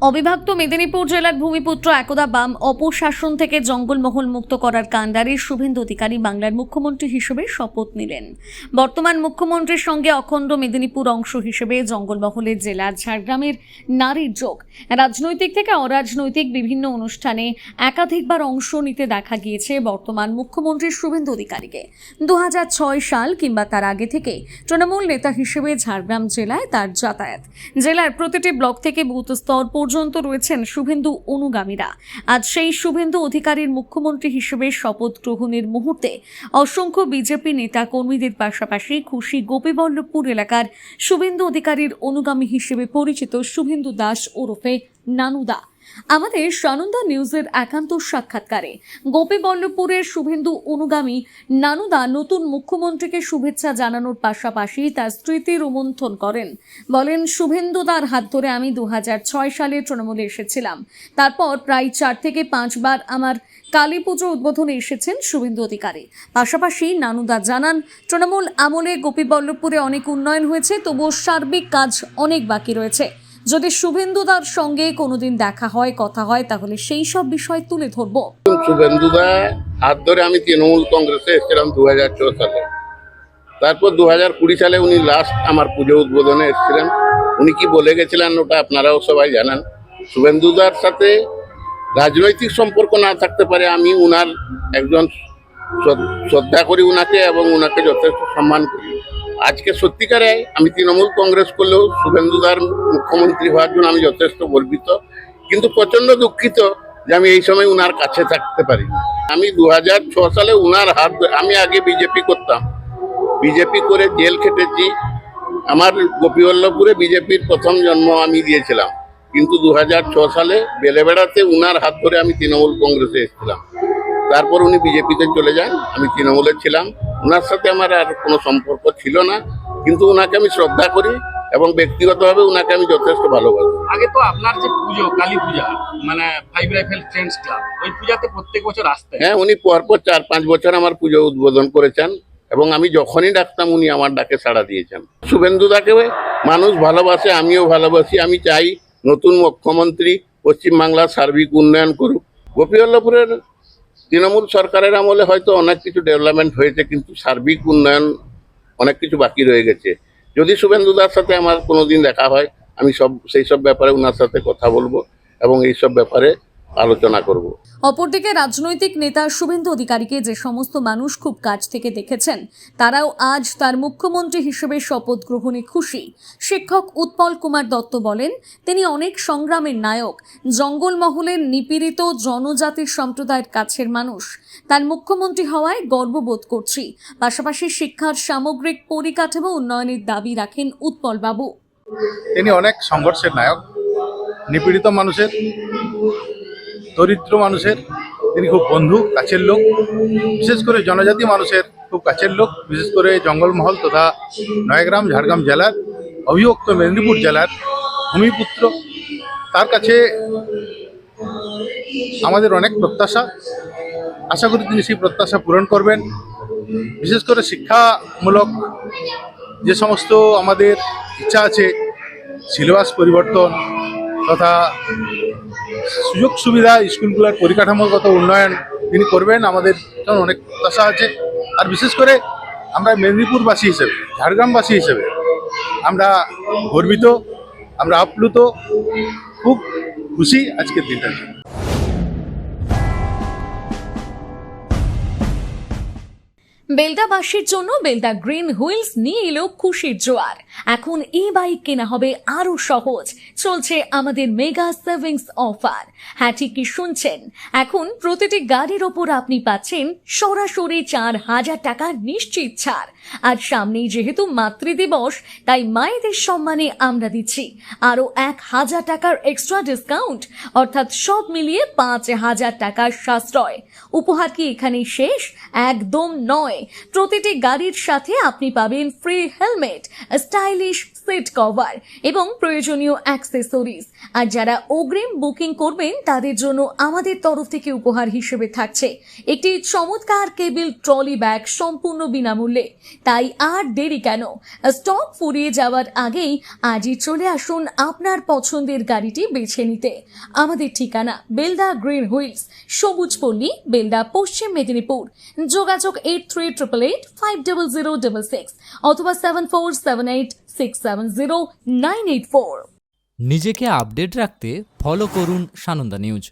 অবিভক্ত মেদিনীপুর জেলার ভূমিপুত্র একদা বাম অপশাসন থেকে জঙ্গলমহল মুক্ত করার কাণ্ডারে শুভেন্দু অধিকারী বাংলার মুখ্যমন্ত্রী হিসেবে শপথ নিলেন। বর্তমান মুখ্যমন্ত্রীর সঙ্গে অখণ্ড মেদিনীপুর অংশ হিসেবে জঙ্গলমহলের জেলার ঝাড়গ্রামের নারীর যোগ। রাজনৈতিক থেকে অরাজনৈতিক বিভিন্ন অনুষ্ঠানে একাধিকবার অংশ নিতে দেখা গিয়েছে বর্তমান মুখ্যমন্ত্রী শুভেন্দু অধিকারীকে। 2006 সাল কিংবা তার আগে থেকে তৃণমূল নেতা হিসেবে ঝাড়গ্রাম জেলায় তার যাতায়াত। জেলার প্রতিটি ব্লক থেকে বুথ স্তর পর্যন্ত রয়েছেন শুভেন্দু অনুগামীরা। আজ সেই শুভেন্দু অধিকারীর মুখ্যমন্ত্রী হিসেবে শপথ গ্রহণের মুহূর্তে অসংখ্য বিজেপি নেতা কর্মীদের পাশাপাশি খুশি গোপীবল্লভপুর এলাকার শুভেন্দু অধিকারীর অনুগামী হিসেবে পরিচিত শুভেন্দু দাস ওরফে নানুদা। আমাদের সানন্দা নিউজের একান্ত সাক্ষাৎকারে গোপীবল্লভপুরের শুভেন্দু অনুগামী নানুদা নতুন মুখ্যমন্ত্রীকে শুভেচ্ছা জানানোর পাশাপাশি তার স্মৃতি রোমন্থন করেন। বলেন, শুভেন্দুদার হাত ধরে আমি 2006 সালে তৃণমূলে এসেছিলাম। তারপর প্রায় 4 থেকে 5 বার আমার কালী পুজো উদ্বোধনে এসেছেন শুভেন্দু অধিকারী। পাশাপাশি নানুদা জানান, তৃণমূল আমলে গোপীবল্লভপুরে অনেক উন্নয়ন হয়েছে, তবুও সার্বিক কাজ অনেক বাকি রয়েছে। যদি শুভেন্দুদার সঙ্গে কোনোদিন দেখা হয়, কথা হয়, তাহলে সেই সব বিষয় তুলে ধরবো। শুভেন্দুদা হাত ধরে আমি তৃণমূল কংগ্রেসে এসেছিলাম 2004 সালে। তারপর 2020 সালে উনি লাস্ট আমার পুজো উদ্বোধনে এসেছিলেন। উনি কি বলে গেছিলেন ওটা আপনারাও সবাই জানেন। শুভেন্দুদার সাথে রাজনৈতিক সম্পর্ক না থাকতে পারে, আমি উনার একজন শ্রদ্ধা করি উনাকে এবং উনাকে যথেষ্ট সম্মান করি। আজকে সত্যিকারে আমি তৃণমূল কংগ্রেস করলেও শুভেন্দুদার মুখ্যমন্ত্রী হওয়ার জন্য আমি যথেষ্ট গর্বিত, কিন্তু প্রচন্ড দুঃখিত যে আমি এই সময় উনার কাছে থাকতে পারি। আমি 2006 সালে উনার হাত, আমি আগে বিজেপি করতাম, বিজেপি করে জেল খেটেছি। আমার গোপীবল্লভপুরে বিজেপির প্রথম জন্ম আমি দিয়েছিলাম, কিন্তু 2006 সালে বেলেবেড়াতে উনার হাত ধরে আমি তৃণমূল কংগ্রেসে এসেছিলাম। তারপর উনি বিজেপিতে চলে যান, আমি তৃণমূলে ছিলাম। ওনার সাথে আমার আর কোনো সম্পর্ক ছিল না, কিন্তু ওনাকে আমি শ্রদ্ধা করি এবং ব্যক্তিগতভাবে ওনাকে আমি যথেষ্ট ভালোবাসি। আগে তো আপনার যে পুজো, কালী পূজা, মানে 5 রাইফেল ফ্রেন্ডস ক্লাব, ওই পূজাতে প্রত্যেক বছর আসতেন। হ্যাঁ, উনি পরপর 4-5 বছর আমার পুজো উদ্বোধন করেছেন এবং আমি যখনই ডাকতাম উনি আমার ডাকে সাড়া দিয়েছেন। শুভেন্দুদাকে মানুষ ভালোবাসে, আমিও ভালোবাসি। আমি চাই নতুন মুখ্যমন্ত্রী পশ্চিমবাংলার সার্বিক উন্নয়ন করুক। গোপীবল্লভপুরের তৃণমূল সরকারের আমলে হয়তো অনেক কিছু ডেভেলপমেন্ট হয়েছে, কিন্তু সার্বিক উন্নয়ন অনেক কিছু বাকি রয়ে গেছে। যদি শুভেন্দুদার সাথে আমার কোনোদিন দেখা হয়, আমি সেই সব ব্যাপারে ওনার সাথে কথা বলবো এবং এইসব ব্যাপারে আলোচনা করব। অপরদিকে রাজনৈতিক নেতা শুভেন্দু অধিকারীকে যে সমস্ত মানুষ খুব কাছ থেকে দেখেছেন, তারাও আজ তার মুখ্যমন্ত্রী হিসেবে শপথ গ্রহণে খুশি। শিক্ষক উৎপল কুমার দত্ত বলেন, তিনি অনেক সংগ্রামের নায়ক, জঙ্গলমহলের নিপীড়িত জনজাতির সম্প্রদায়ের কাছের মানুষ। তার মুখ্যমন্ত্রী হওয়ায় গর্ববোধ করছি। পাশাপাশি শিক্ষার সামগ্রিক পরিকাঠামো উন্নয়নের দাবি রাখেন উৎপল বাবু। তিনি অনেক সংঘর্ষের নায়ক, নিপীড়িত মানুষের, দরিদ্র মানুষের তিনি খুব বন্ধু, কাছের লোক। বিশেষ করে জনজাতি মানুষের খুব কাছের লোক, বিশেষ করে জঙ্গলমহল তথা নয়াগ্রাম ঝাড়গ্রাম জেলার, অবিভক্ত মেদিনীপুর জেলার ভূমিপুত্র। তার কাছে আমাদের অনেক প্রত্যাশা, আশা করি তিনি সেই প্রত্যাশা পূরণ করবেন। বিশেষ করে শিক্ষামূলক যে সমস্ত আমাদের ইচ্ছা আছে, সিলেবাস পরিবর্তন তথা সুযোগ সুবিধা, স্কুলগুলোর পরিকাঠামোগত উন্নয়ন তিনি করবেন, আমাদের অনেক প্রত্যাশা আছে। আর বিশেষ করে আমরা মেদিনীপুরবাসী হিসেবে, ঝাড়গ্রামবাসী হিসেবে আমরা গর্বিত, আমরা আপ্লুত, খুব খুশি আজকের দিনটার জন্য। বেলদাবাসীর জন্য বেলদা গ্রিন হুইলস নিয়ে এলো খুশির জোয়ার। এখন এই বাইক কেনা হবে আরো সহজ। চলছে আমাদের মেগা সেভিংস অফার। হ্যাঁ, ঠিকই শুনছেন, এখন প্রতিটি গাড়ির ওপর আপনি পাচ্ছেন সরাসরি 4,000 টাকা নিশ্চিত ছাড়। আর সামনেই যেহেতু মাতৃদিবস, তাই মায়েদের সম্মানে আমরা দিচ্ছি আরো 1,000 টাকার এক্সট্রা ডিসকাউন্ট, অর্থাৎ সব মিলিয়ে 5,000 টাকার সাশ্রয়। উপহার কি এখানেই শেষ? একদম নয়। প্রতিটি গাড়ির সাথে আপনি পাবেন free helmet, style stylish seat cover এবং প্রয়োজনীয় অ্যাক্সেসরিজ। আর যারা অগ্রিম বুকিং করবেন তাদের জন্য আমাদের তরফ থেকে উপহার হিসেবে থাকছে একটি চমৎকার কেবিল ট্রলি ব্যাগ সম্পূর্ণ বিনামূল্যে। তাই আর দেরি কেন, স্টক ফুরিয়ে যাওয়ার আগেই আজই চলে আসুন আপনার পছন্দের গাড়িটি বেছে নিতে। আমাদের ঠিকানা বেলদা গ্রিন হুইলস, সবুজপল্লী, বেলদা, পশ্চিম মেদিনীপুর। যোগাযোগ 8388500666 অথবা 7478670984। নিজেকে আপডেট রাখতে ফলো করুন সানন্দা নিউজ।